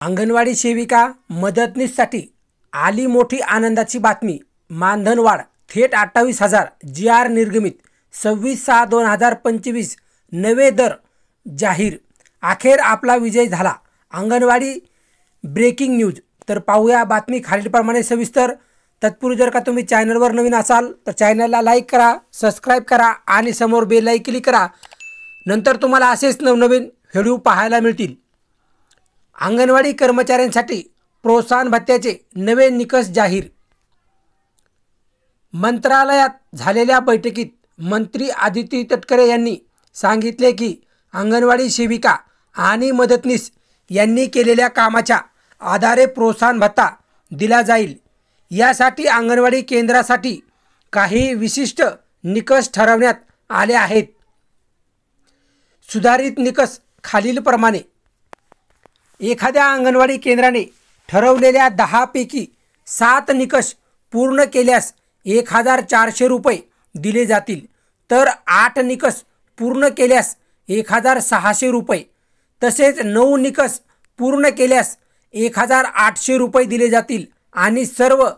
अंगणवाडी सेविका मदतनीससाठी आली मोठी आनंदाची बातमी। मानधनवाढ थेट 28,000, GR निर्गमित 26/6/2025 नवे दर जाहीर। अखेर आपला विजय झाला। Anganwadi breaking news. तर पाहूया बातमी खालीलप्रमाणे सविस्तर। तत्पूर्वी जर का तुम्ही चॅनलवर नवीन असाल तर चॅनलला लाईक करा, सबस्क्राईब करा आणि समोर बेल आयकॉन क्लिक करा। नंतर तुम्हाला असेच नवनवीन व्हिडिओ पाहायला मिळतील। अंगणवाडी कर्मचाऱ्यांसाठी प्रोत्साहन भत्त्याचे नवे निकष जाहीर। मंत्रालयात झालेल्या बैठकीत मंत्री आदिती तटकरे यांनी सांगितले की अंगणवाडी सेविका आणि मदतनीस यांनी केलेल्या कामाच्या आधारे प्रोत्साहन भत्ता दिला जाईल। यासाठी अंगणवाडी केंद्रासाठी काही विशिष्ट निकष ठरवण्यात आले आहेत। सुधारित निकष खालीलप्रमाणे। एखाद्या अंगणवाडी केंद्राने ठरवलेल्या 10 पैकी 7 निकष पूर्ण केल्यास 1,400 रुपये दिले जातील, तर 8 निकष पूर्ण केल्यास 1,600 रुपये, तसेच 9 निकष पूर्ण केल्यास 1,800 रुपये दिले जातील आणि सर्व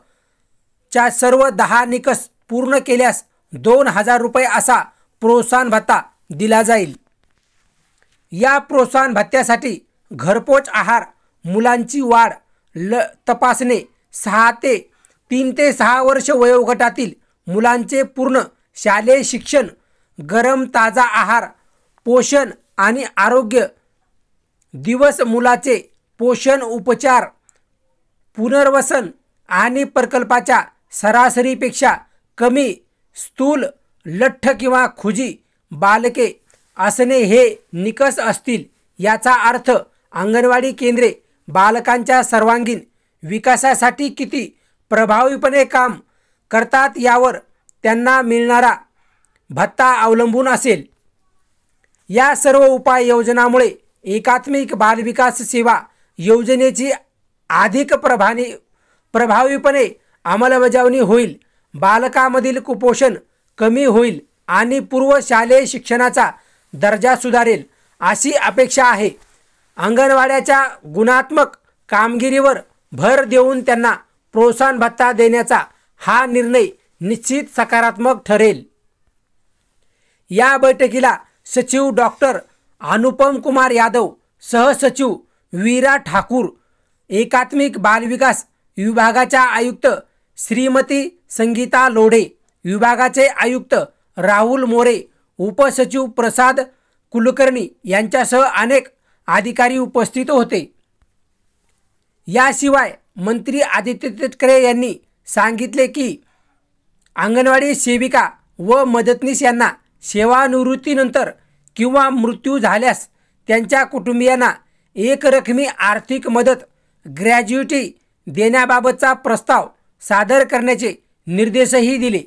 10 निकष पूर्ण केल्यास 2,000 रुपये असा प्रोत्साहन भत्ता दिला जाईल। या प्रोत्साहन भत्त्यासाठी घरपोच आहार, मुलांची वाढ तपासणे, 3 ते 6 वर्ष वयोगटातील मुलांचे पूर्ण शालेय शिक्षण, गरम ताजा आहार, पोषण आणि आरोग्य दिवस, मुलाचे पोषण उपचार, पुनर्वसन आणि प्रकल्पाच्या सरासरीपेक्षा कमी स्थूल, लठ्ठ किंवा खुजी बालके असणे हे निकष असतील। याचा अर्थ अंगणवाडी केंद्रे बालकांच्या सर्वांगीण विकासासाठी किती प्रभावीपणे काम करतात यावर त्यांना मिळणारा भत्ता अवलंबून असेल। या सर्व उपाययोजनांमुळे एकात्मिक बालविकास सेवा योजनेची अधिक प्रभावीपणे अंमलबजावणी होईल, बालकांमधील कुपोषण कमी होईल आणि पूर्व शालेय शिक्षणाचा दर्जा सुधारेल अशी अपेक्षा आहे। अंगणवाड्याच्या गुणात्मक कामगिरीवर भर देऊन त्यांना प्रोत्साहन भत्ता देण्याचा हा निर्णय निश्चित सकारात्मक ठरेल। या बैठकीला सचिव डॉक्टर अनुपम कुमार यादव, सहसचिव वीरा ठाकूर, एकात्मिक बालविकास विभागाच्या आयुक्त श्रीमती संगीता लोढे, विभागाचे आयुक्त राहुल मोरे, उपसचिव प्रसाद कुलकर्णी यांच्यासह अनेक अधिकारी उपस्थित होते। याशिवाय मंत्री आदिती तटकरे यांनी सांगितले की अंगणवाडी सेविका व मदतनीस यांना सेवानिवृत्तीनंतर किंवा मृत्यू झाल्यास त्यांच्या कुटुंबियांना एकरकमी आर्थिक मदत, ग्रॅज्युइटी देण्याबाबतचा प्रस्ताव सादर करण्याचे निर्देशही दिले।